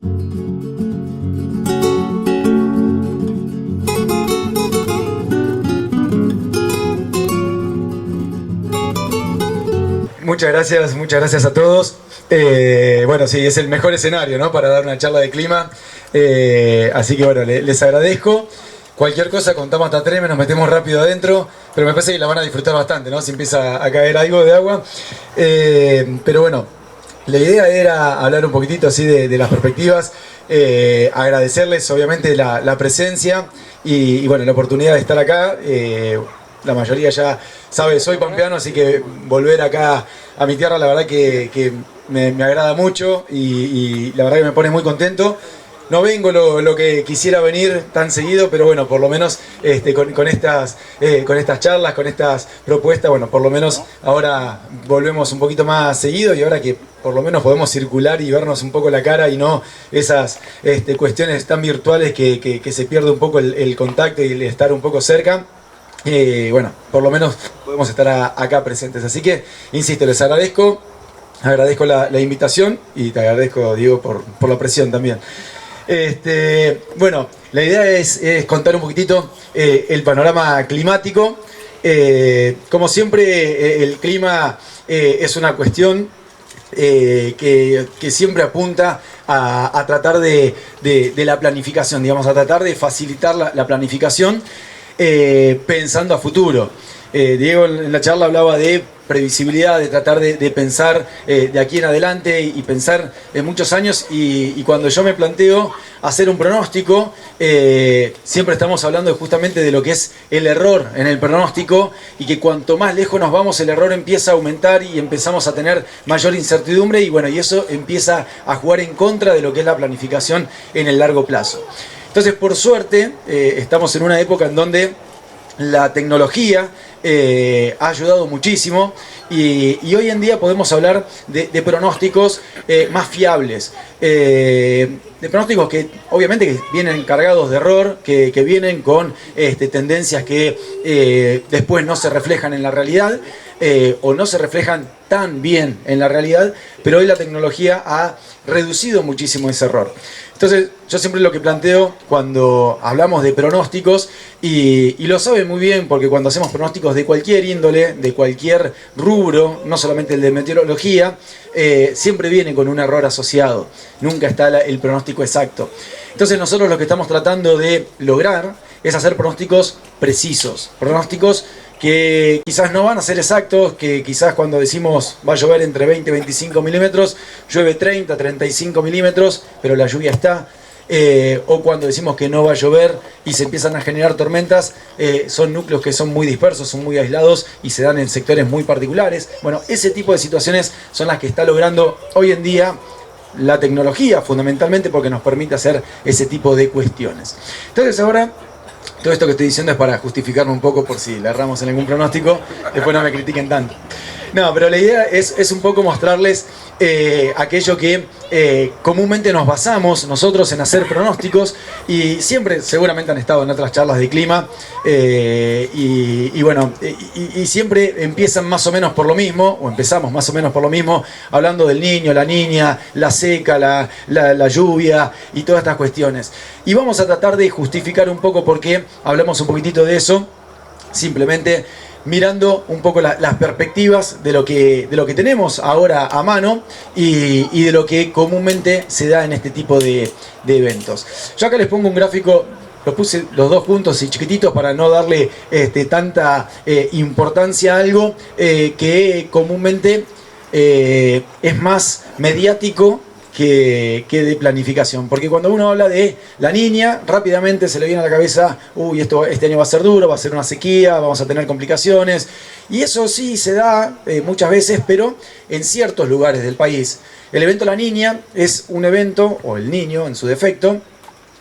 Muchas gracias a todos. Bueno, sí, es el mejor escenario, ¿no?, para dar una charla de clima. Así que bueno, les agradezco. Cualquier cosa, contamos hasta 3, nos metemos rápido adentro, pero me parece que la van a disfrutar bastante, ¿no?, si empieza a caer algo de agua. Pero bueno, la idea era hablar un poquitito así de las perspectivas, agradecerles obviamente la presencia y bueno, la oportunidad de estar acá. La mayoría ya sabe, soy pampeano, así que volver acá a mi tierra la verdad que me agrada mucho y la verdad que me pone muy contento. No vengo lo que quisiera venir tan seguido, pero bueno, por lo menos con estas charlas, con estas propuestas, bueno, por lo menos ahora volvemos un poquito más seguido y ahora que por lo menos podemos circular y vernos un poco la cara y no esas cuestiones tan virtuales que se pierde un poco el contacto y el estar un poco cerca. Bueno, por lo menos podemos estar acá presentes. Así que, insisto, les agradezco la invitación y te agradezco, Diego, por la presión también. Bueno, la idea es contar un poquitito el panorama climático. Como siempre, el clima es una cuestión que siempre apunta a tratar de la planificación, digamos, a tratar de facilitar la planificación. Pensando a futuro. Diego en la charla hablaba de previsibilidad, de tratar de pensar de aquí en adelante y pensar en muchos años y cuando yo me planteo hacer un pronóstico, siempre estamos hablando justamente de lo que es el error en el pronóstico y que cuanto más lejos nos vamos el error empieza a aumentar y empezamos a tener mayor incertidumbre y bueno, y eso empieza a jugar en contra de lo que es la planificación en el largo plazo. Entonces, por suerte, estamos en una época en donde la tecnología ha ayudado muchísimo y hoy en día podemos hablar de pronósticos más fiables. De pronósticos que obviamente que vienen cargados de error, que vienen con tendencias que después no se reflejan en la realidad o no se reflejan tan bien en la realidad, pero hoy la tecnología ha reducido muchísimo ese error. Entonces, yo siempre lo que planteo cuando hablamos de pronósticos, y lo saben muy bien porque cuando hacemos pronósticos de cualquier índole, de cualquier rubro, no solamente el de meteorología, siempre viene con un error asociado. Nunca está el pronóstico exacto. Entonces, nosotros lo que estamos tratando de lograr es hacer pronósticos precisos, pronósticos que quizás no van a ser exactos, que quizás cuando decimos va a llover entre 20 y 25 milímetros, llueve 30, 35 milímetros, pero la lluvia está. O cuando decimos que no va a llover y se empiezan a generar tormentas, son núcleos que son muy dispersos, son muy aislados y se dan en sectores muy particulares. Bueno, ese tipo de situaciones son las que está logrando hoy en día la tecnología, fundamentalmente porque nos permite hacer ese tipo de cuestiones. Entonces ahora, todo esto que estoy diciendo es para justificarme un poco por si la erramos en algún pronóstico, después no me critiquen tanto. No, pero la idea es un poco mostrarles aquello que comúnmente nos basamos nosotros en hacer pronósticos y siempre, seguramente han estado en otras charlas de clima y bueno, y siempre empiezan más o menos por lo mismo, o empezamos más o menos por lo mismo, hablando del niño, la niña, la seca, la lluvia y todas estas cuestiones. Y vamos a tratar de justificar un poco por qué hablamos un poquitito de eso, simplemente mirando un poco las perspectivas de lo que tenemos ahora a mano y de lo que comúnmente se da en este tipo de eventos. Yo acá les pongo un gráfico, los puse los dos juntos y chiquititos para no darle tanta importancia a algo que comúnmente es más mediático que de planificación, porque cuando uno habla de la niña, rápidamente se le viene a la cabeza, uy, este año va a ser duro, va a ser una sequía, vamos a tener complicaciones, y eso sí se da muchas veces, pero en ciertos lugares del país. El evento La Niña es un evento, o el niño en su defecto,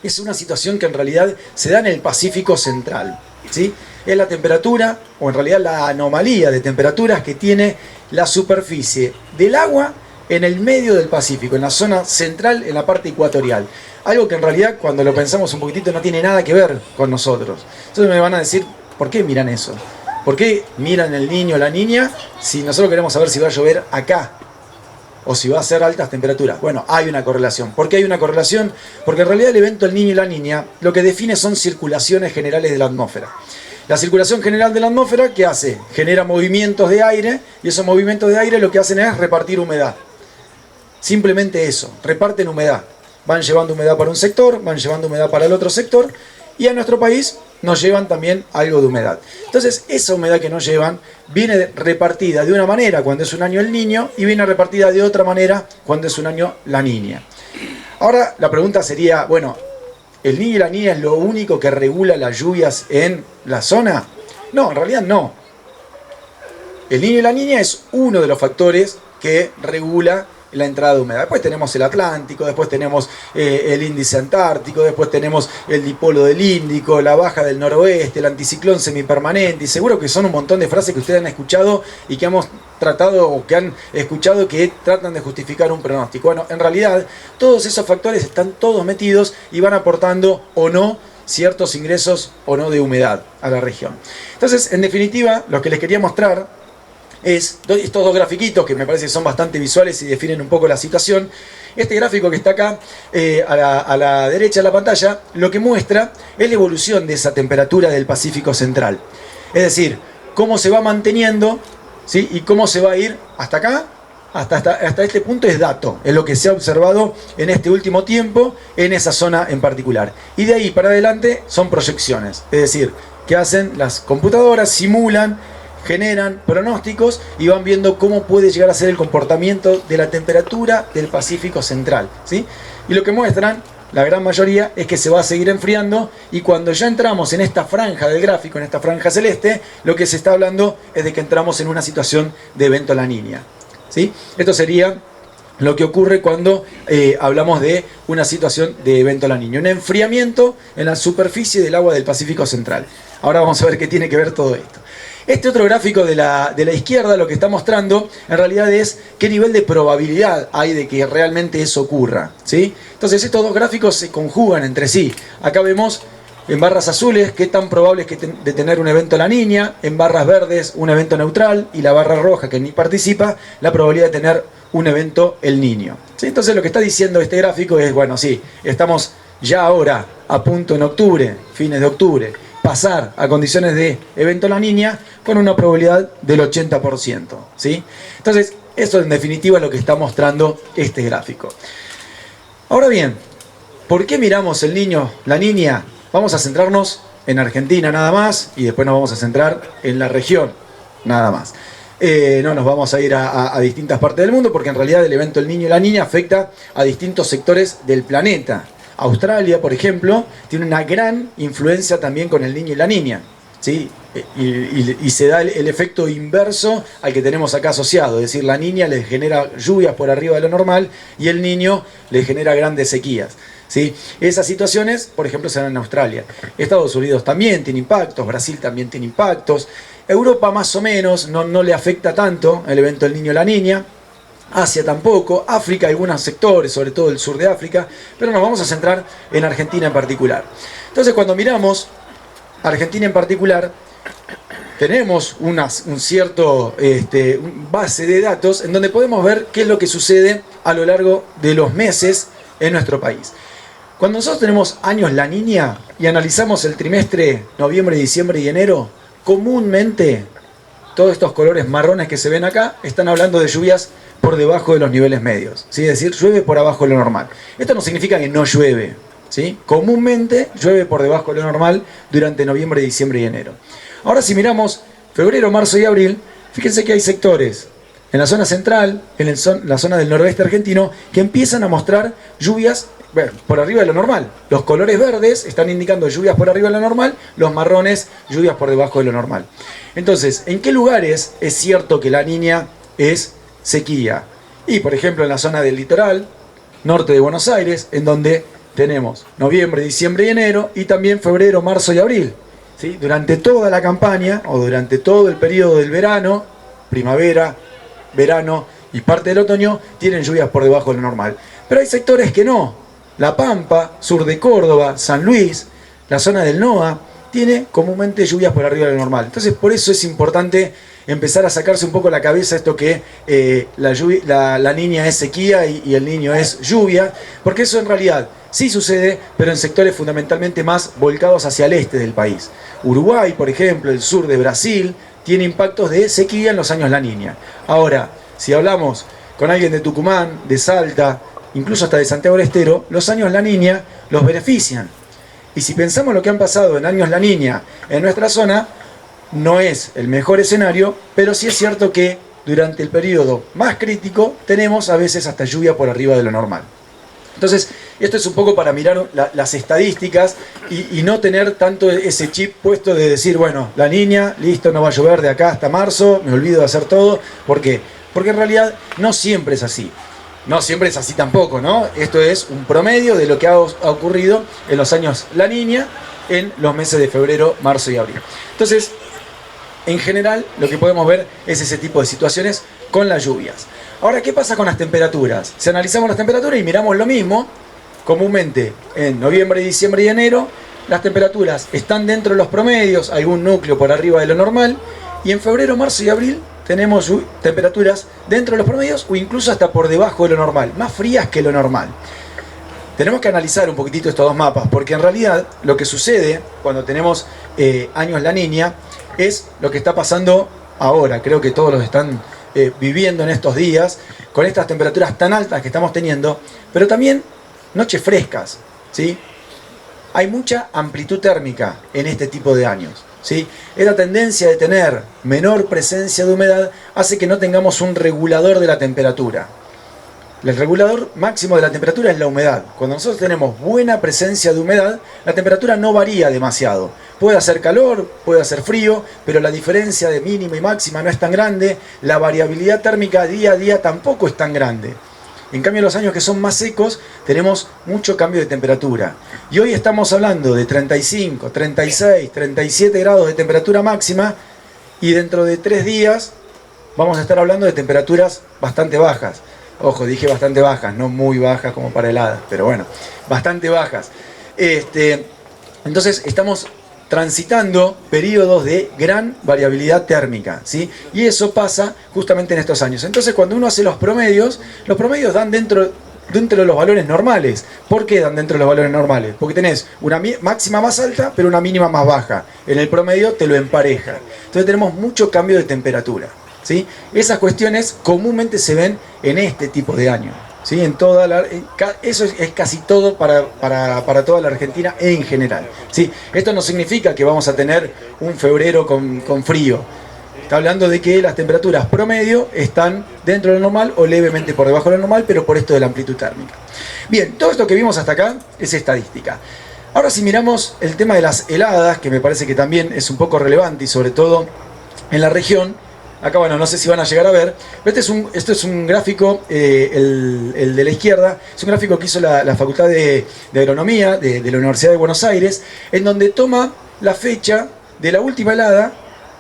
es una situación que en realidad se da en el Pacífico Central, ¿sí? Es la temperatura, o en realidad la anomalía de temperaturas que tiene la superficie del agua en el medio del Pacífico, en la zona central, en la parte ecuatorial. Algo que en realidad, cuando lo pensamos un poquitito, no tiene nada que ver con nosotros. Entonces me van a decir, ¿por qué miran eso? ¿Por qué miran el niño o la niña si nosotros queremos saber si va a llover acá? o si va a ser altas temperaturas. Bueno, hay una correlación. ¿Por qué hay una correlación? Porque en realidad el evento El Niño y La Niña lo que define son circulaciones generales de la atmósfera. La circulación general de la atmósfera, ¿qué hace? Genera movimientos de aire, y esos movimientos de aire lo que hacen es repartir humedad. Simplemente eso, reparten humedad. Van llevando humedad para un sector, van llevando humedad para el otro sector, y a nuestro país nos llevan también algo de humedad. Entonces, esa humedad que nos llevan viene repartida de una manera cuando es un año el niño, y viene repartida de otra manera cuando es un año la niña. Ahora, la pregunta sería, bueno, ¿el niño y la niña es lo único que regula las lluvias en la zona? No, en realidad no. El niño y la niña es uno de los factores que regula la entrada de humedad. Después tenemos el Atlántico, después tenemos el índice antártico, después tenemos el dipolo del Índico, la baja del noroeste, el anticiclón semipermanente, y seguro que son un montón de frases que ustedes han escuchado y que hemos tratado o que han escuchado que tratan de justificar un pronóstico. Bueno, en realidad todos esos factores están todos metidos y van aportando o no ciertos ingresos o no de humedad a la región. Entonces, en definitiva, lo que les quería mostrar es estos dos grafiquitos que me parece que son bastante visuales y definen un poco la situación. Este gráfico que está acá a la derecha de la pantalla lo que muestra es la evolución de esa temperatura del Pacífico Central. Es decir, cómo se va manteniendo, ¿sí? Y cómo se va a ir hasta acá, hasta este punto es dato, es lo que se ha observado en este último tiempo en esa zona en particular. Y de ahí para adelante son proyecciones, es decir, que hacen las computadoras, simulan, generan pronósticos y van viendo cómo puede llegar a ser el comportamiento de la temperatura del Pacífico Central, ¿sí? Y lo que muestran, la gran mayoría, es que se va a seguir enfriando, y cuando ya entramos en esta franja del gráfico, en esta franja celeste, lo que se está hablando es de que entramos en una situación de evento La Niña, ¿sí? Esto sería lo que ocurre cuando hablamos de una situación de evento La Niña, un enfriamiento en la superficie del agua del Pacífico Central. Ahora vamos a ver qué tiene que ver todo esto. Este otro gráfico de la izquierda lo que está mostrando en realidad es qué nivel de probabilidad hay de que realmente eso ocurra, ¿sí? Entonces estos dos gráficos se conjugan entre sí. Acá vemos en barras azules qué tan probable es de tener un evento La Niña, en barras verdes un evento neutral, y la barra roja, que ni participa, la probabilidad de tener un evento El Niño, ¿sí? Entonces lo que está diciendo este gráfico es, bueno, sí, estamos ya ahora a punto en octubre, fines de octubre, pasar a condiciones de evento La Niña con una probabilidad del 80%, ¿sí? Entonces, eso en definitiva es lo que está mostrando este gráfico. Ahora bien, ¿por qué miramos el niño, la niña? Vamos a centrarnos en Argentina nada más, y después nos vamos a centrar en la región nada más. No nos vamos a ir a distintas partes del mundo, porque en realidad el evento El Niño y la Niña afecta a distintos sectores del planeta. Australia, por ejemplo, tiene una gran influencia también con el niño y la niña, ¿sí? Y se da el efecto inverso al que tenemos acá asociado, es decir, la niña le genera lluvias por arriba de lo normal y el niño le genera grandes sequías, ¿sí? Esas situaciones, por ejemplo, se dan en Australia. Estados Unidos también tiene impactos, Brasil también tiene impactos, Europa más o menos, no le afecta tanto el evento El Niño y la Niña. Asia tampoco, África algunos sectores, sobre todo el sur de África, pero nos vamos a centrar en Argentina en particular. Entonces, cuando miramos Argentina en particular, tenemos un cierto base de datos en donde podemos ver qué es lo que sucede a lo largo de los meses en nuestro país. Cuando nosotros tenemos años La Niña y analizamos el trimestre noviembre, diciembre y enero, comúnmente todos estos colores marrones que se ven acá están hablando de lluvias por debajo de los niveles medios, ¿sí? Es decir, llueve por abajo de lo normal. Esto no significa que no llueve, ¿sí? Comúnmente llueve por debajo de lo normal durante noviembre, diciembre y enero. Ahora, si miramos febrero, marzo y abril, fíjense que hay sectores en la zona central, en la zona del noroeste argentino, que empiezan a mostrar lluvias por arriba de lo normal. Los colores verdes están indicando lluvias por arriba de lo normal, los marrones lluvias por debajo de lo normal. Entonces, ¿en qué lugares es cierto que La Niña es sequía? Y por ejemplo en la zona del litoral norte de Buenos Aires, en donde tenemos noviembre, diciembre y enero, y también febrero, marzo y abril, ¿sí? Durante toda la campaña o durante todo el periodo del verano, primavera, verano y parte del otoño, tienen lluvias por debajo de lo normal. Pero hay sectores que no. La Pampa, sur de Córdoba, San Luis, la zona del NOA, tiene comúnmente lluvias por arriba de lo normal. Entonces, por eso es importante empezar a sacarse un poco la cabeza esto que la niña es sequía y el niño es lluvia, porque eso en realidad sí sucede, pero en sectores fundamentalmente más volcados hacia el este del país. Uruguay, por ejemplo, el sur de Brasil, tiene impactos de sequía en los años La Niña. Ahora, si hablamos con alguien de Tucumán, de Salta, incluso hasta de Santiago del Estero, los años La Niña los benefician. Y si pensamos lo que han pasado en años La Niña en nuestra zona, no es el mejor escenario, pero sí es cierto que durante el periodo más crítico tenemos a veces hasta lluvia por arriba de lo normal. Entonces, esto es un poco para mirar las estadísticas y no tener tanto ese chip puesto de decir, bueno, La Niña, listo, no va a llover de acá hasta marzo, me olvido de hacer todo. ¿Por qué? Porque en realidad no siempre es así. No siempre es así tampoco, ¿no? Esto es un promedio de lo que ha ocurrido en los años La Niña en los meses de febrero, marzo y abril. Entonces, en general, lo que podemos ver es ese tipo de situaciones con las lluvias. Ahora, ¿qué pasa con las temperaturas? Si analizamos las temperaturas y miramos lo mismo, comúnmente en noviembre, diciembre y enero, las temperaturas están dentro de los promedios, algún núcleo por arriba de lo normal, y en febrero, marzo y abril tenemos temperaturas dentro de los promedios o incluso hasta por debajo de lo normal, más frías que lo normal. Tenemos que analizar un poquitito estos dos mapas, porque en realidad lo que sucede cuando tenemos años La Niña es lo que está pasando ahora. Creo que todos los están viviendo en estos días, con estas temperaturas tan altas que estamos teniendo, pero también noches frescas, ¿sí? Hay mucha amplitud térmica en este tipo de años, ¿sí? Esta tendencia de tener menor presencia de humedad hace que no tengamos un regulador de la temperatura. El regulador máximo de la temperatura es la humedad. Cuando nosotros tenemos buena presencia de humedad, la temperatura no varía demasiado. Puede hacer calor, puede hacer frío, pero la diferencia de mínima y máxima no es tan grande. La variabilidad térmica día a día tampoco es tan grande. En cambio, en los años que son más secos, tenemos mucho cambio de temperatura. Y hoy estamos hablando de 35, 36, 37 grados de temperatura máxima, y dentro de 3 días vamos a estar hablando de temperaturas bastante bajas. Ojo, dije bastante bajas, no muy bajas como para heladas, pero bueno, bastante bajas. Entonces estamos transitando periodos de gran variabilidad térmica, ¿sí? Y eso pasa justamente en estos años. Entonces cuando uno hace los promedios dan dentro de los valores normales. ¿Por qué dan dentro de los valores normales? Porque tenés una máxima más alta, pero una mínima más baja. En el promedio te lo empareja. Entonces tenemos mucho cambio de temperatura, ¿sí? Esas cuestiones comúnmente se ven en este tipo de año, ¿sí? Eso es casi todo para toda la Argentina en general, ¿sí? Esto no significa que vamos a tener un febrero con frío. Está hablando de que las temperaturas promedio están dentro de lo normal o levemente por debajo de lo normal, pero por esto de la amplitud térmica. Bien, todo esto que vimos hasta acá es estadística. Ahora si miramos el tema de las heladas, que me parece que también es un poco relevante y sobre todo en la región. Acá, bueno, no sé si van a llegar a ver, pero esto es un gráfico, el de la izquierda, es un gráfico que hizo la Facultad de Agronomía de la Universidad de Buenos Aires, en donde toma la fecha de la última helada,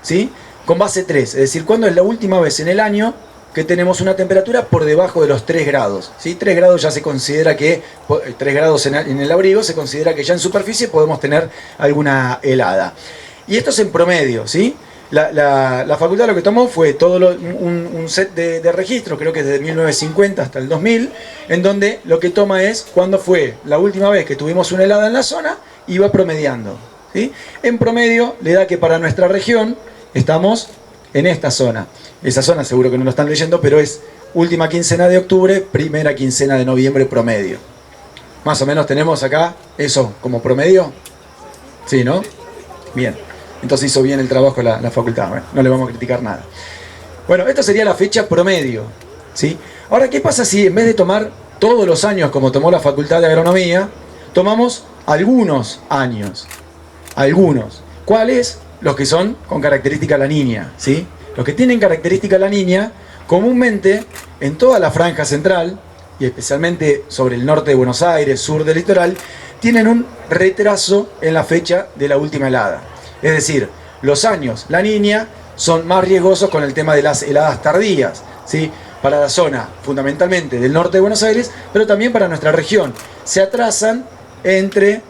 ¿sí? Con base 3, es decir, cuándo es la última vez en el año que tenemos una temperatura por debajo de los 3 grados, ¿sí? 3 grados ya se considera que, 3 grados en el abrigo, se considera que ya en superficie podemos tener alguna helada. Y esto es en promedio, ¿sí? La facultad lo que tomó fue todo un set de registros, creo que desde 1950 hasta el 2000, en donde lo que toma es cuándo fue la última vez que tuvimos una helada en la zona y va promediando, ¿sí? En promedio le da que para nuestra región estamos en esta zona. Esa zona seguro que no lo están leyendo, pero es última quincena de octubre, primera quincena de noviembre promedio. Más o menos tenemos acá eso como promedio. ¿Sí, no? Bien. Entonces hizo bien el trabajo la facultad. Bueno, no le vamos a criticar nada. Bueno, esta sería la fecha promedio, ¿sí? Ahora, ¿qué pasa si en vez de tomar todos los años como tomó la Facultad de Agronomía, tomamos algunos años? Algunos. ¿Cuáles? Los que son con característica La Niña, ¿sí? Los que tienen característica La Niña, comúnmente en toda la franja central, y especialmente sobre el norte de Buenos Aires, sur del litoral, tienen un retraso en la fecha de la última helada. Es decir, los años La Niña son más riesgosos con el tema de las heladas tardías, ¿sí? Para la zona fundamentalmente del norte de Buenos Aires, pero también para nuestra región. Se atrasan entre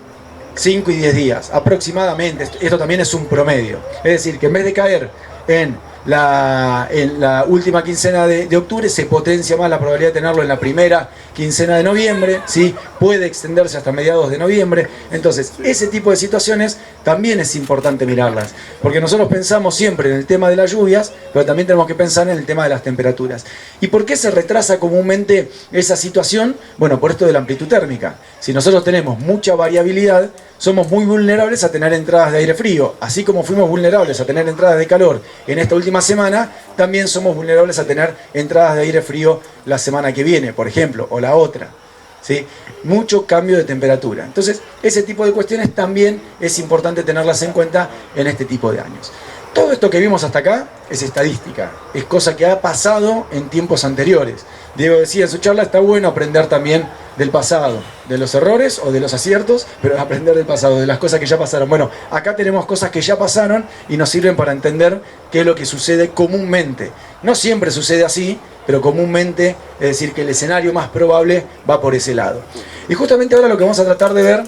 5 y 10 días aproximadamente. Esto también es un promedio. Es decir, que en vez de caer en en la última quincena de octubre, se potencia más la probabilidad de tenerlo en la primera quincena de noviembre, ¿sí? Puede extenderse hasta mediados de noviembre. Entonces, ese tipo de situaciones también es importante mirarlas, porque nosotros pensamos siempre en el tema de las lluvias, pero también tenemos que pensar en el tema de las temperaturas. ¿Y por qué se retrasa comúnmente esa situación? Bueno, por esto de la amplitud térmica. Si nosotros tenemos mucha variabilidad, somos muy vulnerables a tener entradas de aire frío. Así como fuimos vulnerables a tener entradas de calor en esta última semana, también somos vulnerables a tener entradas de aire frío la semana que viene, por ejemplo, o la otra, ¿sí? Mucho cambio de temperatura. Entonces, ese tipo de cuestiones también es importante tenerlas en cuenta en este tipo de años. Todo esto que vimos hasta acá es estadística, es cosa que ha pasado en tiempos anteriores. Diego decía en su charla, está bueno aprender también del pasado, de los errores o de los aciertos, pero aprender del pasado, de las cosas que ya pasaron. Bueno, acá tenemos cosas que ya pasaron y nos sirven para entender qué es lo que sucede comúnmente. No siempre sucede así, pero comúnmente, es decir, que el escenario más probable va por ese lado. Y justamente ahora lo que vamos a tratar de ver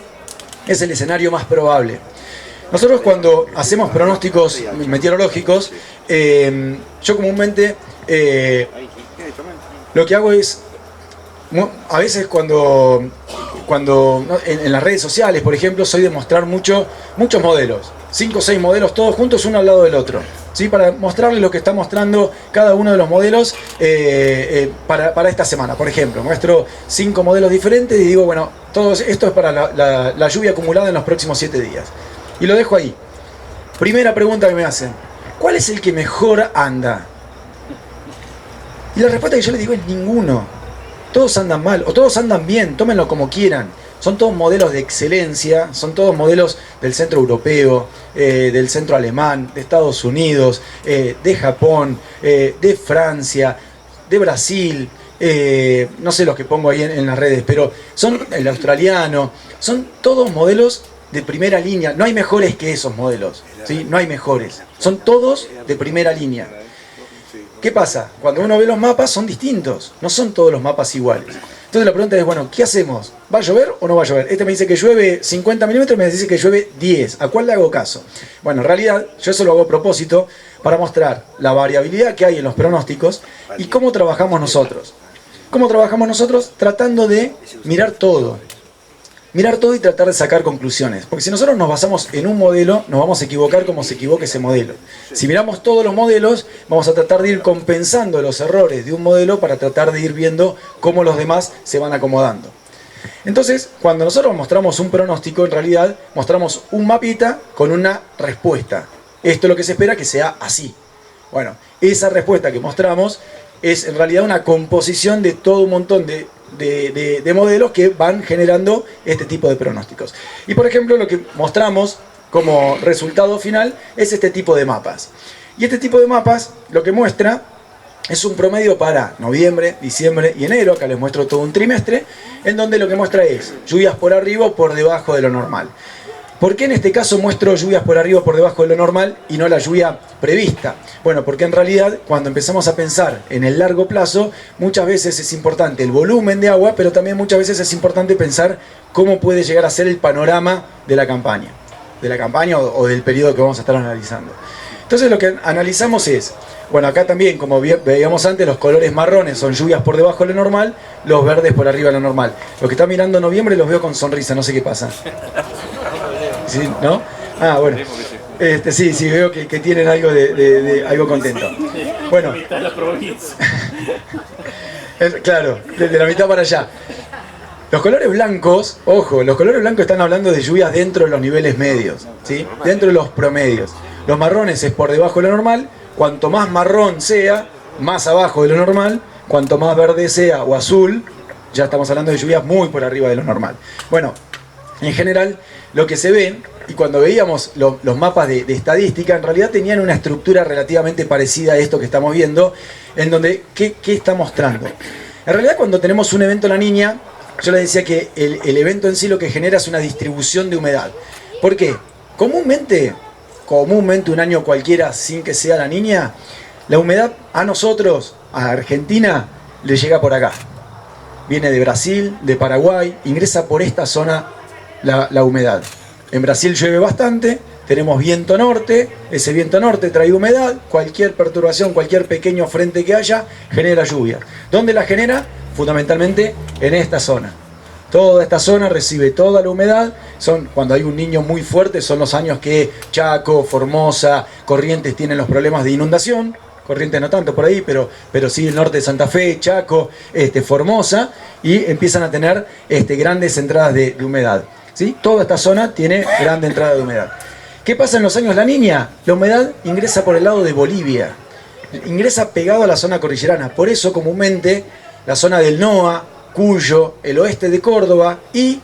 es el escenario más probable. Nosotros cuando hacemos pronósticos meteorológicos, yo comúnmente lo que hago es, a veces cuando en las redes sociales, por ejemplo, soy de mostrar muchos modelos, 5 o 6 modelos todos juntos, uno al lado del otro, ¿sí? Para mostrarles lo que está mostrando cada uno de los modelos para esta semana. Por ejemplo, muestro 5 modelos diferentes y digo, bueno, esto es para la lluvia acumulada en los próximos 7 días. Y lo dejo ahí. Primera pregunta que me hacen: ¿cuál es el que mejor anda? Y la respuesta que yo les digo es ninguno. Todos andan mal, o todos andan bien, tómenlo como quieran. Son todos modelos de excelencia, son todos modelos del centro europeo, del centro alemán, de Estados Unidos, de Japón, de Francia, de Brasil, no sé los que pongo ahí en las redes, pero son el australiano, son todos modelos de primera línea. No hay mejores que esos modelos, ¿sí? No hay mejores, son todos de primera línea. ¿Qué pasa? Cuando uno ve los mapas son distintos, no son todos los mapas iguales. Entonces la pregunta es, bueno, ¿qué hacemos? ¿Va a llover o no va a llover? Este me dice que llueve 50 milímetros, me dice que llueve 10. ¿A cuál le hago caso? Bueno, en realidad yo eso lo hago a propósito para mostrar la variabilidad que hay en los pronósticos y cómo trabajamos nosotros. ¿Cómo trabajamos nosotros? Tratando de mirar todo. Mirar todo y tratar de sacar conclusiones. Porque si nosotros nos basamos en un modelo, nos vamos a equivocar como se equivoque ese modelo. Si miramos todos los modelos, vamos a tratar de ir compensando los errores de un modelo para tratar de ir viendo cómo los demás se van acomodando. Entonces, cuando nosotros mostramos un pronóstico, en realidad mostramos un mapita con una respuesta. Esto es lo que se espera que sea así. Bueno, esa respuesta que mostramos es en realidad una composición de todo un montón de modelos que van generando este tipo de pronósticos. Y por ejemplo, lo que mostramos como resultado final es este tipo de mapas. Y este tipo de mapas lo que muestra es un promedio para noviembre, diciembre y enero. Acá les muestro todo un trimestre, en donde lo que muestra es lluvias por arriba o por debajo de lo normal. ¿Por qué en este caso muestro lluvias por arriba o por debajo de lo normal y no la lluvia prevista? Bueno, porque en realidad cuando empezamos a pensar en el largo plazo, muchas veces es importante el volumen de agua, pero también muchas veces es importante pensar cómo puede llegar a ser el panorama de la campaña o del periodo que vamos a estar analizando. Entonces lo que analizamos es, bueno, acá también, como veíamos antes, los colores marrones son lluvias por debajo de lo normal, los verdes por arriba de lo normal. Los que están mirando noviembre los veo con sonrisa, no sé qué pasa. ¿Sí? ¿No? Ah, bueno. Sí, veo que tienen algo de algo contento. Bueno. Claro, desde la mitad para allá. Los colores blancos, ojo, los colores blancos están hablando de lluvias dentro de los niveles medios, ¿sí? Dentro de los promedios. Los marrones es por debajo de lo normal. Cuanto más marrón sea, más abajo de lo normal. Cuanto más verde sea o azul, ya estamos hablando de lluvias muy por arriba de lo normal. Bueno, en general, lo que se ve, y cuando veíamos los mapas de estadística, en realidad tenían una estructura relativamente parecida a esto que estamos viendo, en donde, ¿qué está mostrando? En realidad, cuando tenemos un evento La Niña, yo les decía que el evento en sí lo que genera es una distribución de humedad. ¿Por qué? Comúnmente un año cualquiera, sin que sea La Niña, la humedad a nosotros, a Argentina, le llega por acá. Viene de Brasil, de Paraguay, ingresa por esta zona la humedad. En Brasil llueve bastante, tenemos viento norte, ese viento norte trae humedad, cualquier perturbación, cualquier pequeño frente que haya, genera lluvia. ¿Dónde la genera? Fundamentalmente en esta zona. Toda esta zona recibe toda la humedad, cuando hay un niño muy fuerte, son los años que Chaco, Formosa, Corrientes tienen los problemas de inundación. Corrientes no tanto por ahí, pero sí el norte de Santa Fe, Chaco, Formosa, y empiezan a tener grandes entradas de humedad, ¿sí? Toda esta zona tiene grande entrada de humedad. ¿Qué pasa en los años La Niña? La humedad ingresa por el lado de Bolivia, ingresa pegado a la zona cordillerana, por eso comúnmente la zona del NOA, Cuyo, el oeste de Córdoba y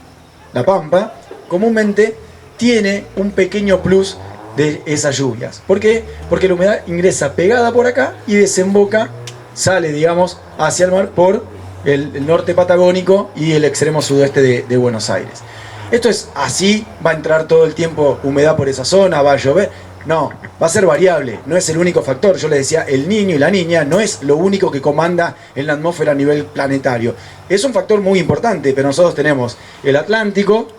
La Pampa, comúnmente tiene un pequeño plus de esas lluvias. ¿Por qué? Porque la humedad ingresa pegada por acá y desemboca, sale, digamos, hacia el mar por el norte patagónico y el extremo sudeste de Buenos Aires. Esto es así, va a entrar todo el tiempo humedad por esa zona, va a llover. No, va a ser variable, no es el único factor. Yo les decía, el niño y la niña no es lo único que comanda en la atmósfera a nivel planetario. Es un factor muy importante, pero nosotros tenemos el Atlántico,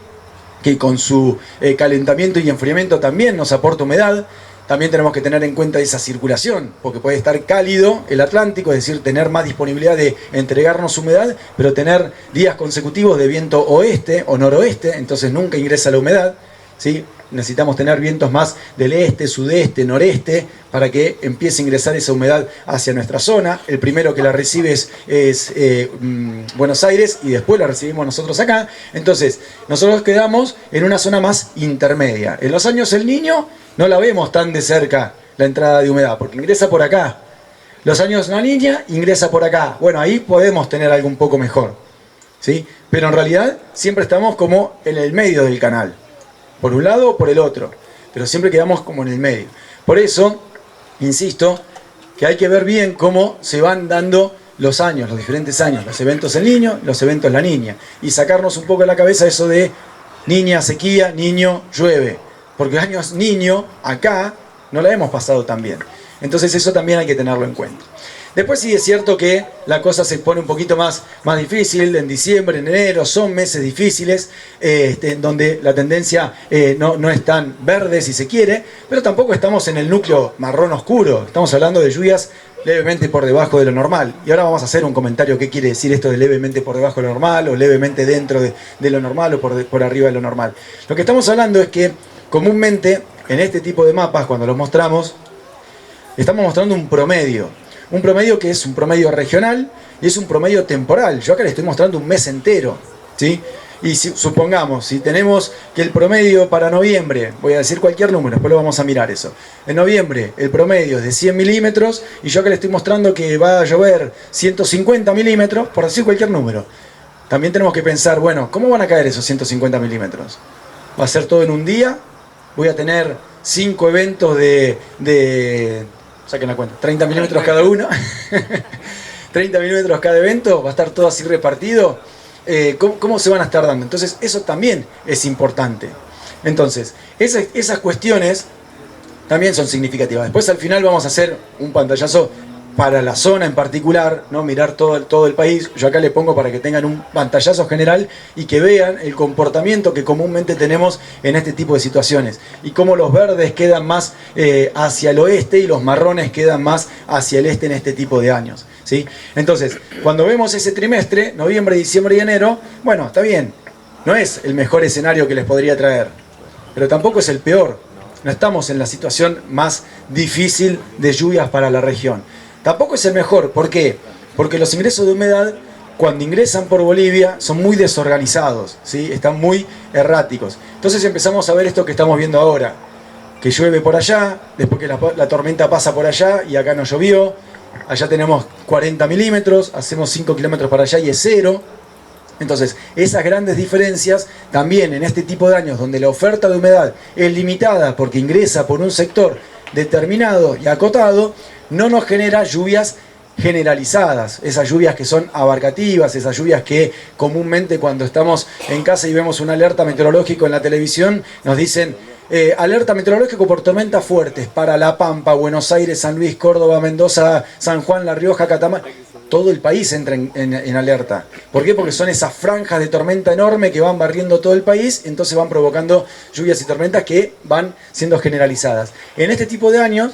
que con su calentamiento y enfriamiento también nos aporta humedad. También tenemos que tener en cuenta esa circulación, porque puede estar cálido el Atlántico, es decir, tener más disponibilidad de entregarnos humedad, pero tener días consecutivos de viento oeste o noroeste, entonces nunca ingresa la humedad, ¿sí? Necesitamos tener vientos más del este, sudeste, noreste, para que empiece a ingresar esa humedad hacia nuestra zona. El primero que la recibe es Buenos Aires y después la recibimos nosotros acá. Entonces, nosotros quedamos en una zona más intermedia. En los años El Niño no la vemos tan de cerca la entrada de humedad, porque ingresa por acá. Los años La Niña ingresa por acá. Bueno, ahí podemos tener algo un poco mejor, ¿sí? Pero en realidad siempre estamos como en el medio del canal. Por un lado o por el otro, pero siempre quedamos como en el medio. Por eso, insisto, que hay que ver bien cómo se van dando los años, los diferentes años, los eventos El Niño, los eventos La Niña, y sacarnos un poco de la cabeza eso de niña sequía, niño llueve, porque años niño acá no la hemos pasado tan bien. Entonces eso también hay que tenerlo en cuenta. Después sí es cierto que la cosa se pone un poquito más difícil, en diciembre, en enero, son meses difíciles, en donde la tendencia no es tan verde si se quiere, pero tampoco estamos en el núcleo marrón oscuro, estamos hablando de lluvias levemente por debajo de lo normal. Y ahora vamos a hacer un comentario, ¿qué quiere decir esto de levemente por debajo de lo normal, o levemente dentro de lo normal, o por arriba de lo normal? Lo que estamos hablando es que comúnmente en este tipo de mapas, cuando los mostramos, estamos mostrando un promedio. Un promedio que es un promedio regional y es un promedio temporal. Yo acá le estoy mostrando un mes entero, ¿sí? Y supongamos, si tenemos que el promedio para noviembre, voy a decir cualquier número, después lo vamos a mirar eso. En noviembre el promedio es de 100 milímetros y yo acá le estoy mostrando que va a llover 150 milímetros, por decir cualquier número. También tenemos que pensar, bueno, ¿cómo van a caer esos 150 milímetros? ¿Va a ser todo en un día? ¿Voy a tener 5 eventos saquen la cuenta, 30 milímetros cada uno, 30 milímetros cada evento, va a estar todo así repartido? ¿Cómo se van a estar dando? Entonces eso también es importante. Entonces, esas cuestiones también son significativas. Después al final vamos a hacer un pantallazo para la zona en particular, ¿no? Mirar todo el país. Yo acá le pongo para que tengan un pantallazo general y que vean el comportamiento que comúnmente tenemos en este tipo de situaciones. Y cómo los verdes quedan más hacia el oeste y los marrones quedan más hacia el este en este tipo de años, ¿sí? Entonces, cuando vemos ese trimestre, noviembre, diciembre y enero, bueno, está bien. No es el mejor escenario que les podría traer, pero tampoco es el peor. No estamos en la situación más difícil de lluvias para la región. Tampoco es el mejor. ¿Por qué? Porque los ingresos de humedad, cuando ingresan por Bolivia, son muy desorganizados, ¿sí? Están muy erráticos. Entonces empezamos a ver esto que estamos viendo ahora, que llueve por allá, después que la tormenta pasa por allá y acá no llovió. Allá tenemos 40 milímetros, hacemos 5 kilómetros para allá y es 0. Entonces, esas grandes diferencias también en este tipo de años donde la oferta de humedad es limitada porque ingresa por un sector determinado y acotado, no nos genera lluvias generalizadas, esas lluvias que son abarcativas, esas lluvias que comúnmente cuando estamos en casa y vemos una alerta meteorológica en la televisión, nos dicen alerta meteorológica por tormentas fuertes para La Pampa, Buenos Aires, San Luis, Córdoba, Mendoza, San Juan, La Rioja, Catamarca. todo el país entra en alerta. ¿Por qué? Porque son esas franjas de tormenta enorme que van barriendo todo el país, entonces van provocando lluvias y tormentas que van siendo generalizadas. En este tipo de años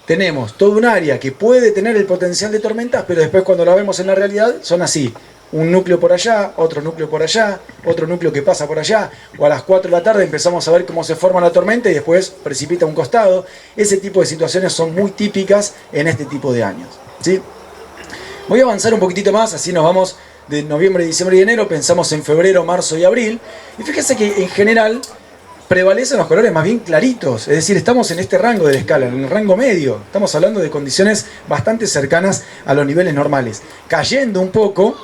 tenemos todo un área que puede tener el potencial de tormentas, pero después cuando la vemos en la realidad son así. Un núcleo por allá, otro núcleo por allá, otro núcleo que pasa por allá, o a las 4 de la tarde empezamos a ver cómo se forma la tormenta y después precipita a un costado. Ese tipo de situaciones son muy típicas en este tipo de años, ¿sí? Voy a avanzar un poquitito más, así nos vamos de noviembre, diciembre y enero, pensamos en febrero, marzo y abril. Y fíjense que en general prevalecen los colores más bien claritos, es decir, estamos en este rango de la escala, en el rango medio. Estamos hablando de condiciones bastante cercanas a los niveles normales. Cayendo un poco,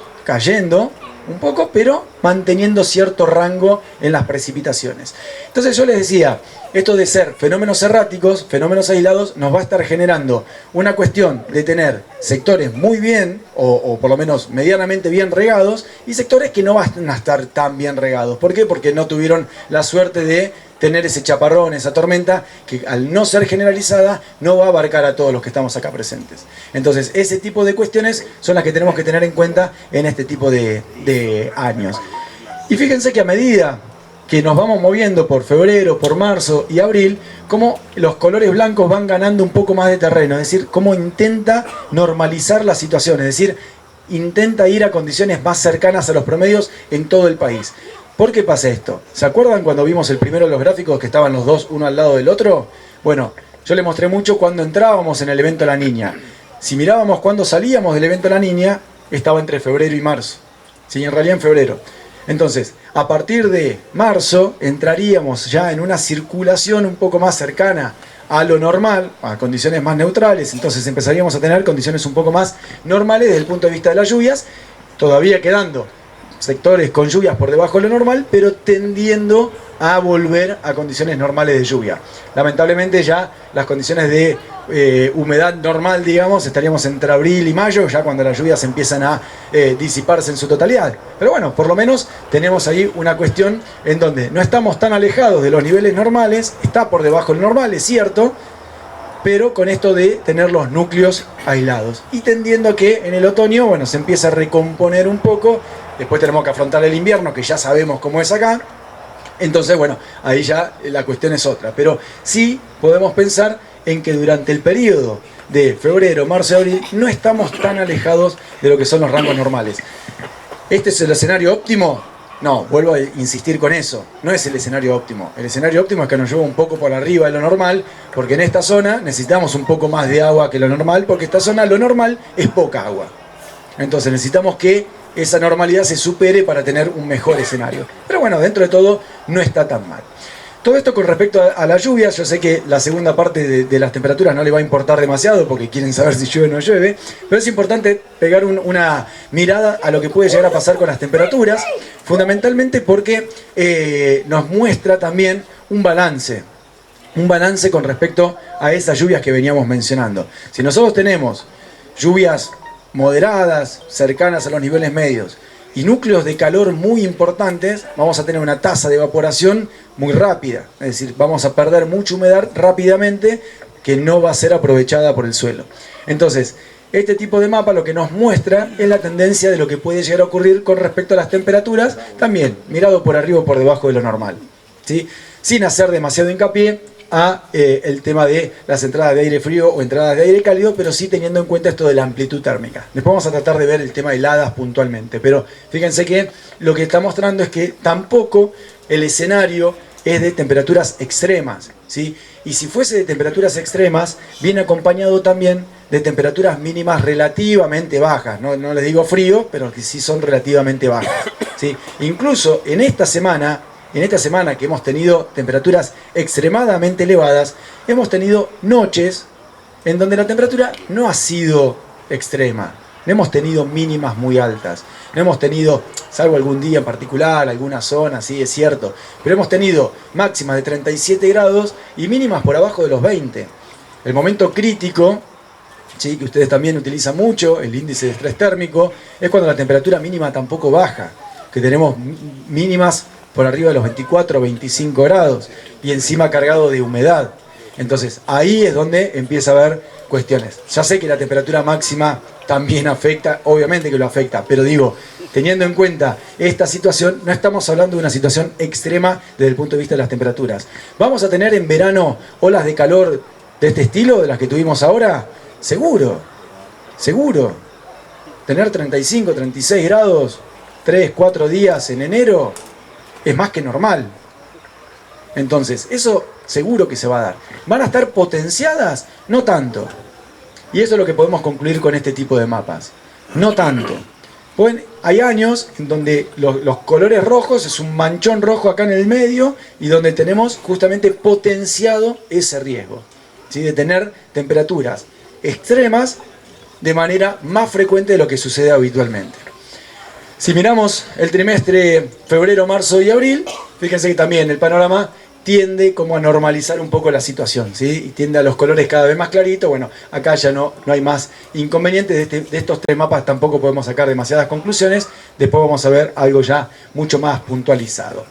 pero manteniendo cierto rango en las precipitaciones. Entonces yo les decía, esto de ser fenómenos erráticos, fenómenos aislados, nos va a estar generando una cuestión de tener sectores muy bien, o por lo menos medianamente bien regados, y sectores que no van a estar tan bien regados. ¿Por qué? Porque no tuvieron la suerte de tener ese chaparrón, esa tormenta, que al no ser generalizada, no va a abarcar a todos los que estamos acá presentes. Entonces, ese tipo de cuestiones son las que tenemos que tener en cuenta en este tipo de años. Y fíjense que a medida que nos vamos moviendo por febrero, por marzo y abril, como los colores blancos van ganando un poco más de terreno, es decir, cómo intenta normalizar la situación, es decir, intenta ir a condiciones más cercanas a los promedios en todo el país. ¿Por qué pasa esto? ¿Se acuerdan cuando vimos el primero de los gráficos que estaban los dos uno al lado del otro? Bueno, yo les mostré mucho cuando entrábamos en el evento La Niña. Si mirábamos cuando salíamos del evento La Niña, estaba entre febrero y marzo. Sí, en realidad en febrero. Entonces, a partir de marzo entraríamos ya en una circulación un poco más cercana a lo normal, a condiciones más neutrales. Entonces empezaríamos a tener condiciones un poco más normales desde el punto de vista de las lluvias, todavía quedando sectores con lluvias por debajo de lo normal, pero tendiendo a volver a condiciones normales de lluvia. Lamentablemente ya las condiciones de humedad normal, digamos, estaríamos entre abril y mayo, ya cuando las lluvias empiezan a disiparse en su totalidad. Pero bueno, por lo menos tenemos ahí una cuestión en donde no estamos tan alejados de los niveles normales, está por debajo del normal, es cierto, pero con esto de tener los núcleos aislados. Y tendiendo a que en el otoño, bueno, se empieza a recomponer un poco. Después tenemos que afrontar el invierno, que ya sabemos cómo es acá. Entonces, bueno, ahí ya la cuestión es otra. Pero sí podemos pensar en que durante el periodo de febrero, marzo y abril no estamos tan alejados de lo que son los rangos normales. ¿Este es el escenario óptimo? No, vuelvo a insistir con eso. No es el escenario óptimo. El escenario óptimo es que nos lleva un poco por arriba de lo normal, porque en esta zona necesitamos un poco más de agua que lo normal, porque esta zona lo normal es poca agua. Entonces necesitamos que esa normalidad se supere para tener un mejor escenario. Pero bueno, dentro de todo no está tan mal. Todo esto con respecto a las lluvias. Yo sé que la segunda parte de las temperaturas no le va a importar demasiado porque quieren saber si llueve o no llueve, pero es importante pegar una mirada a lo que puede llegar a pasar con las temperaturas, fundamentalmente porque nos muestra también un balance con respecto a esas lluvias que veníamos mencionando. Si nosotros tenemos lluvias moderadas, cercanas a los niveles medios, y núcleos de calor muy importantes, vamos a tener una tasa de evaporación muy rápida. Es decir, vamos a perder mucha humedad rápidamente que no va a ser aprovechada por el suelo. Entonces, este tipo de mapa lo que nos muestra es la tendencia de lo que puede llegar a ocurrir con respecto a las temperaturas, también mirado por arriba o por debajo de lo normal, ¿sí? Sin hacer demasiado hincapié a el tema de las entradas de aire frío o entradas de aire cálido, pero sí teniendo en cuenta esto de la amplitud térmica. Después vamos a tratar de ver el tema de heladas puntualmente, pero fíjense que lo que está mostrando es que tampoco el escenario es de temperaturas extremas, ¿sí? Y si fuese de temperaturas extremas, viene acompañado también de temperaturas mínimas relativamente bajas. No les digo frío, pero que sí son relativamente bajas, ¿sí? Incluso en esta semana que hemos tenido temperaturas extremadamente elevadas, hemos tenido noches en donde la temperatura no ha sido extrema. No hemos tenido mínimas muy altas. No hemos tenido, salvo algún día en particular, alguna zona, sí, es cierto. Pero hemos tenido máximas de 37 grados y mínimas por abajo de los 20. El momento crítico, sí, que ustedes también utilizan mucho, el índice de estrés térmico, es cuando la temperatura mínima tampoco baja. Que tenemos mínimas por arriba de los 24 o 25 grados y encima cargado de humedad. Entonces ahí es donde empieza a haber cuestiones. Ya sé que la temperatura máxima también afecta, obviamente que lo afecta, pero digo, teniendo en cuenta esta situación, no estamos hablando de una situación extrema desde el punto de vista de las temperaturas. ¿Vamos a tener en verano olas de calor de este estilo, de las que tuvimos ahora? Seguro, seguro. Tener 35, 36 grados, 3, 4 días en enero, es más que normal. Entonces, eso seguro que se va a dar. ¿Van a estar potenciadas? No tanto. Y eso es lo que podemos concluir con este tipo de mapas. No tanto. Hay años en donde los colores rojos es un manchón rojo acá en el medio y donde tenemos justamente potenciado ese riesgo, ¿sí? De tener temperaturas extremas de manera más frecuente de lo que sucede habitualmente. Si miramos el trimestre febrero, marzo y abril, fíjense que también el panorama tiende como a normalizar un poco la situación, ¿sí? Y tiende a los colores cada vez más claritos. Bueno, acá ya no hay más inconvenientes. De estos tres mapas tampoco podemos sacar demasiadas conclusiones. Después vamos a ver algo ya mucho más puntualizado.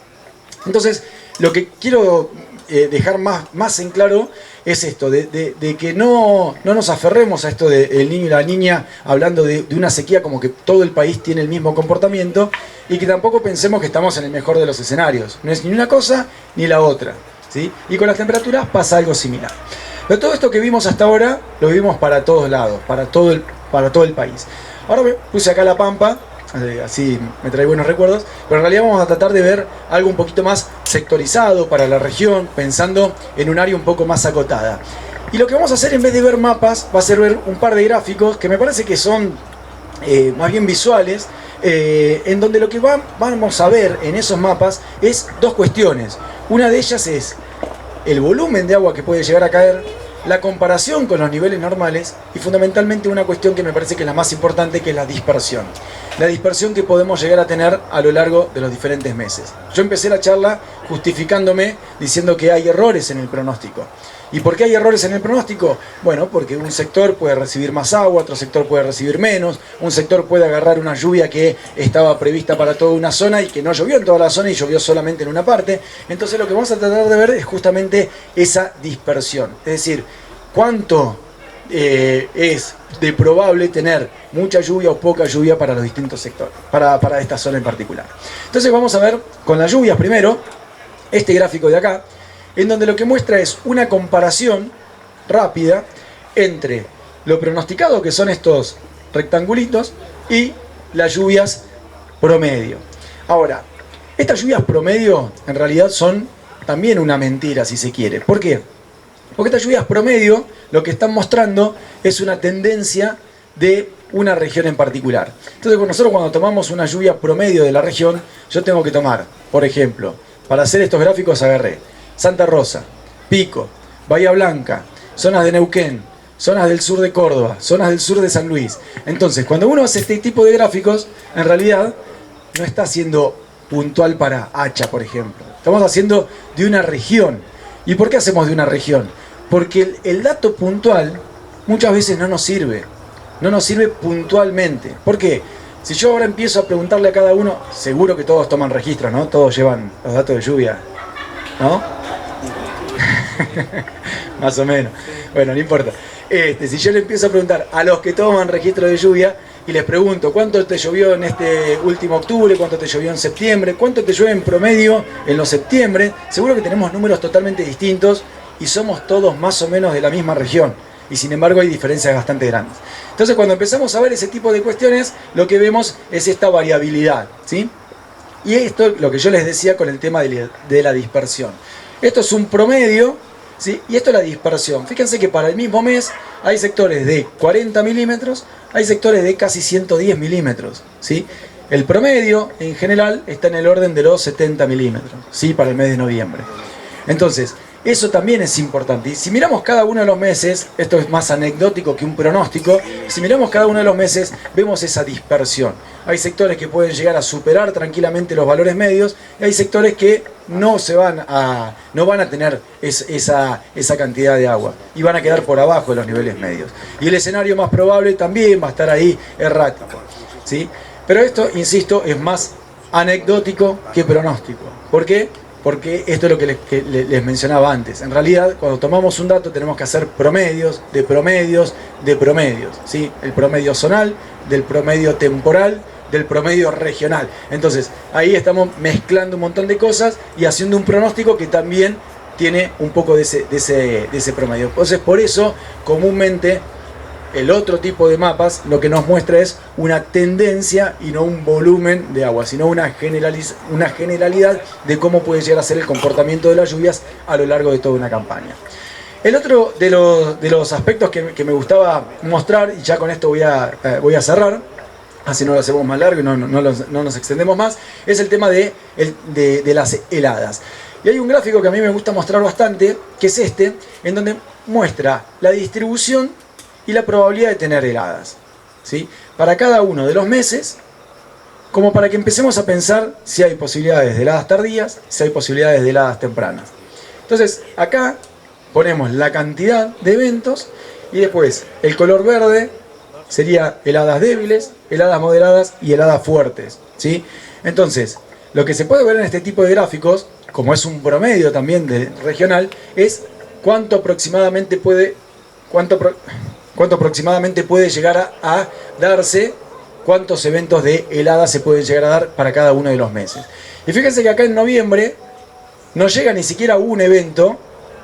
Entonces, lo que quiero dejar más en claro es esto, de que no nos aferremos a esto del niño y la niña, hablando de una sequía como que todo el país tiene el mismo comportamiento, y que tampoco pensemos que estamos en el mejor de los escenarios. No es ni una cosa ni la otra, ¿sí? Y con las temperaturas pasa algo similar. Pero todo esto que vimos hasta ahora, lo vimos para todos lados, para todo el país. Ahora me puse acá la Pampa, así me trae buenos recuerdos, pero en realidad vamos a tratar de ver algo un poquito más sectorizado para la región, pensando en un área un poco más acotada. Y lo que vamos a hacer, en vez de ver mapas, va a ser ver un par de gráficos que me parece que son más bien visuales, en donde lo que vamos a ver en esos mapas es dos cuestiones. Una de ellas es el volumen de agua que puede llegar a caer, la comparación con los niveles normales y fundamentalmente una cuestión que me parece que es la más importante, que es la dispersión. La dispersión que podemos llegar a tener a lo largo de los diferentes meses. Yo empecé la charla justificándome diciendo que hay errores en el pronóstico. ¿Y por qué hay errores en el pronóstico? Bueno, porque un sector puede recibir más agua, otro sector puede recibir menos, un sector puede agarrar una lluvia que estaba prevista para toda una zona y que no llovió en toda la zona y llovió solamente en una parte. Entonces lo que vamos a tratar de ver es justamente esa dispersión. Es decir, cuánto es de probable tener mucha lluvia o poca lluvia para los distintos sectores, para esta zona en particular. Entonces vamos a ver con las lluvias primero, este gráfico de acá, en donde lo que muestra es una comparación rápida entre lo pronosticado, que son estos rectangulitos, y las lluvias promedio. Ahora, estas lluvias promedio en realidad son también una mentira, si se quiere. ¿Por qué? Porque estas lluvias promedio lo que están mostrando es una tendencia de una región en particular. Entonces nosotros cuando tomamos una lluvia promedio de la región, yo tengo que tomar, por ejemplo, para hacer estos gráficos agarré Santa Rosa, Pico, Bahía Blanca, zonas de Neuquén, zonas del sur de Córdoba, zonas del sur de San Luis. Entonces, cuando uno hace este tipo de gráficos, en realidad no está haciendo puntual para Hacha, por ejemplo. Estamos haciendo de una región. ¿Y por qué hacemos de una región? Porque el dato puntual muchas veces no nos sirve. No nos sirve puntualmente. ¿Por qué? Si yo ahora empiezo a preguntarle a cada uno, seguro que todos toman registro, ¿no? Todos llevan los datos de lluvia, ¿no? Más o menos. Bueno, no importa. Si yo le empiezo a preguntar a los que toman registro de lluvia y les pregunto cuánto te llovió en este último octubre, cuánto te llovió en septiembre, cuánto te llueve en promedio en los septiembre, seguro que tenemos números totalmente distintos y somos todos más o menos de la misma región. Y sin embargo hay diferencias bastante grandes. Entonces cuando empezamos a ver ese tipo de cuestiones, lo que vemos es esta variabilidad, ¿sí? Y esto es lo que yo les decía con el tema de la dispersión. Esto es un promedio, ¿sí? Y esto es la dispersión. Fíjense que para el mismo mes hay sectores de 40 milímetros, hay sectores de casi 110 milímetros, ¿sí? El promedio en general está en el orden de los 70 milímetros, ¿sí? Para el mes de noviembre. Entonces, eso también es importante. Y si miramos cada uno de los meses, esto es más anecdótico que un pronóstico, si miramos cada uno de los meses, vemos esa dispersión. Hay sectores que pueden llegar a superar tranquilamente los valores medios, y hay sectores que no van a tener esa cantidad de agua, y van a quedar por abajo de los niveles medios. Y el escenario más probable también va a estar ahí errático, ¿sí? Pero esto, insisto, es más anecdótico que pronóstico. ¿Por qué? porque esto es lo que les mencionaba antes. En realidad, cuando tomamos un dato tenemos que hacer promedios, de promedios, de promedios, ¿sí? El promedio zonal, del promedio temporal, del promedio regional. Entonces, ahí estamos mezclando un montón de cosas y haciendo un pronóstico que también tiene un poco de ese promedio. Entonces, por eso, comúnmente, el otro tipo de mapas lo que nos muestra es una tendencia y no un volumen de agua, sino una generalidad de cómo puede llegar a ser el comportamiento de las lluvias a lo largo de toda una campaña. El otro de los aspectos que me gustaba mostrar, y ya con esto voy a cerrar, así no lo hacemos más largo y no nos extendemos más, es el tema de las heladas. Y hay un gráfico que a mí me gusta mostrar bastante, que es este, en donde muestra la distribución y la probabilidad de tener heladas, ¿sí? Para cada uno de los meses, como para que empecemos a pensar si hay posibilidades de heladas tardías, si hay posibilidades de heladas tempranas. Entonces, acá ponemos la cantidad de eventos y después el color verde sería heladas débiles, heladas moderadas y heladas fuertes, ¿sí? Entonces, lo que se puede ver en este tipo de gráficos, como es un promedio también regional, es cuánto aproximadamente puede llegar a darse, cuántos eventos de heladas se pueden llegar a dar para cada uno de los meses. Y fíjense que acá en noviembre no llega ni siquiera un evento,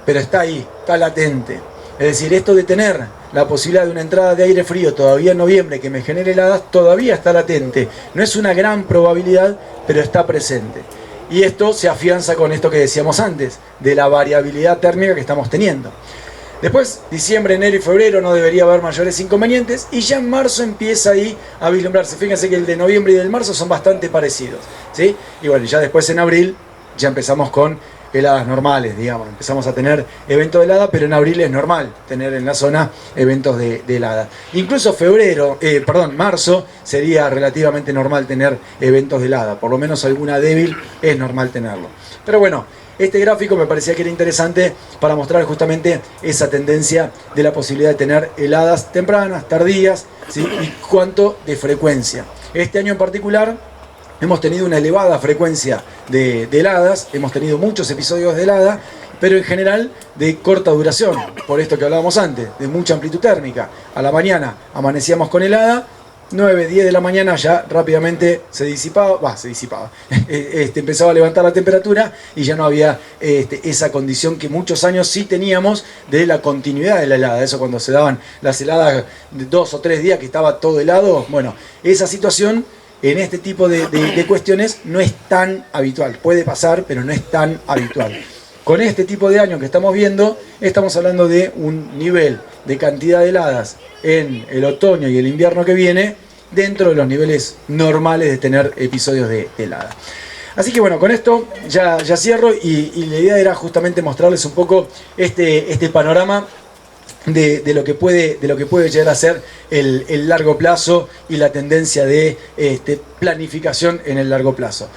pero está ahí, está latente. Es decir, esto de tener la posibilidad de una entrada de aire frío todavía en noviembre que me genere heladas, todavía está latente. No es una gran probabilidad, pero está presente. Y esto se afianza con esto que decíamos antes, de la variabilidad térmica que estamos teniendo. Después, diciembre, enero y febrero no debería haber mayores inconvenientes y ya en marzo empieza ahí a vislumbrarse. Fíjense que el de noviembre y el de marzo son bastante parecidos, ¿sí? Y bueno, ya después en abril ya empezamos con heladas normales, digamos. Empezamos a tener eventos de helada, pero en abril es normal tener en la zona eventos de helada. Incluso marzo sería relativamente normal tener eventos de helada. Por lo menos alguna débil es normal tenerlo. Pero bueno, este gráfico me parecía que era interesante para mostrar justamente esa tendencia de la posibilidad de tener heladas tempranas, tardías, ¿sí? Y cuánto de frecuencia. Este año en particular hemos tenido una elevada frecuencia de heladas, hemos tenido muchos episodios de helada, pero en general de corta duración, por esto que hablábamos antes, de mucha amplitud térmica. A la mañana amanecíamos con helada, 9, 10 de la mañana ya rápidamente se disipaba, empezaba a levantar la temperatura y ya no había esa condición que muchos años sí teníamos de la continuidad de la helada. Eso cuando se daban las heladas de 2 o 3 días que estaba todo helado, bueno, esa situación en este tipo de cuestiones no es tan habitual. Puede pasar, pero no es tan habitual. Con este tipo de año que estamos viendo, estamos hablando de un nivel de cantidad de heladas en el otoño y el invierno que viene, dentro de los niveles normales de tener episodios de helada. Así que bueno, con esto ya cierro y la idea era justamente mostrarles un poco este panorama de lo que puede llegar a ser el largo plazo y la tendencia de planificación en el largo plazo.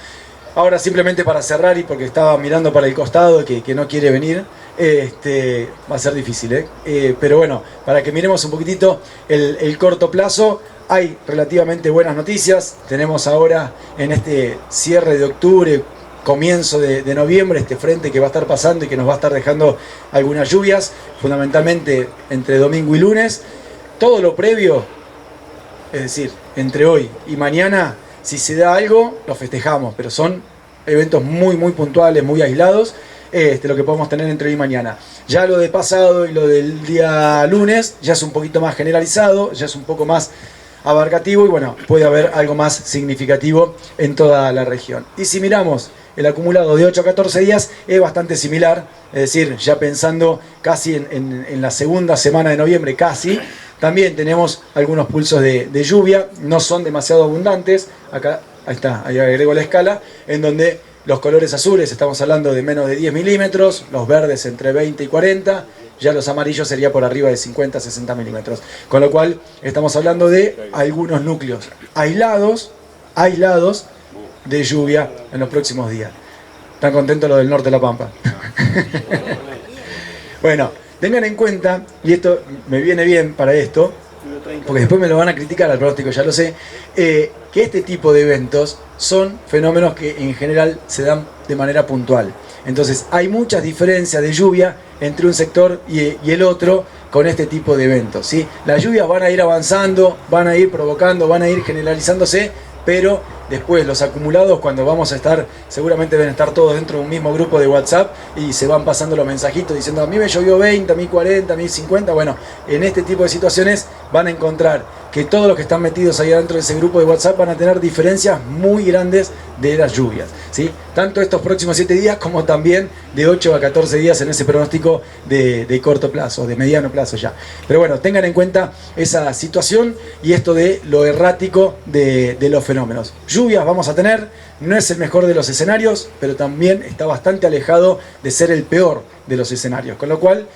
Ahora simplemente para cerrar, y porque estaba mirando para el costado que no quiere venir, va a ser difícil, pero bueno, para que miremos un poquitito el corto plazo, hay relativamente buenas noticias. Tenemos ahora en este cierre de octubre, comienzo de noviembre, este frente que va a estar pasando y que nos va a estar dejando algunas lluvias, fundamentalmente entre domingo y lunes. Todo lo previo, es decir, entre hoy y mañana, si se da algo, lo festejamos, pero son eventos muy puntuales, muy aislados, lo que podemos tener entre hoy y mañana. Ya lo de pasado y lo del día lunes ya es un poquito más generalizado, ya es un poco más abarcativo y bueno, puede haber algo más significativo en toda la región. Y si miramos el acumulado de 8 a 14 días, es bastante similar, es decir, ya pensando casi en la segunda semana de noviembre, casi. También tenemos algunos pulsos de lluvia, no son demasiado abundantes. Acá, ahí está, ahí agrego la escala, en donde los colores azules estamos hablando de menos de 10 milímetros, los verdes entre 20 y 40, ya los amarillos sería por arriba de 50 a 60 milímetros. Con lo cual estamos hablando de algunos núcleos aislados de lluvia en los próximos días. ¿Están contentos los del norte de La Pampa? Bueno, tengan en cuenta, y esto me viene bien para esto, porque después me lo van a criticar al pronóstico, ya lo sé, que este tipo de eventos son fenómenos que en general se dan de manera puntual. Entonces hay muchas diferencias de lluvia entre un sector y el otro con este tipo de eventos, ¿sí? Las lluvias van a ir avanzando, van a ir provocando, van a ir generalizándose, pero después los acumulados, cuando vamos a estar, seguramente deben estar todos dentro de un mismo grupo de WhatsApp y se van pasando los mensajitos diciendo a mí me llovió 20, a mí 40, a mí 50. Bueno, en este tipo de situaciones van a encontrar que todos los que están metidos ahí adentro de ese grupo de WhatsApp van a tener diferencias muy grandes de las lluvias, ¿sí? Tanto estos próximos 7 días como también de 8 a 14 días en ese pronóstico de corto plazo, de mediano plazo ya. Pero bueno, tengan en cuenta esa situación y esto de lo errático de los fenómenos. Lluvias vamos a tener, no es el mejor de los escenarios, pero también está bastante alejado de ser el peor de los escenarios, con lo cual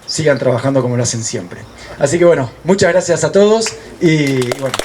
sigan trabajando como lo hacen siempre. Así que bueno, muchas gracias a todos y bueno.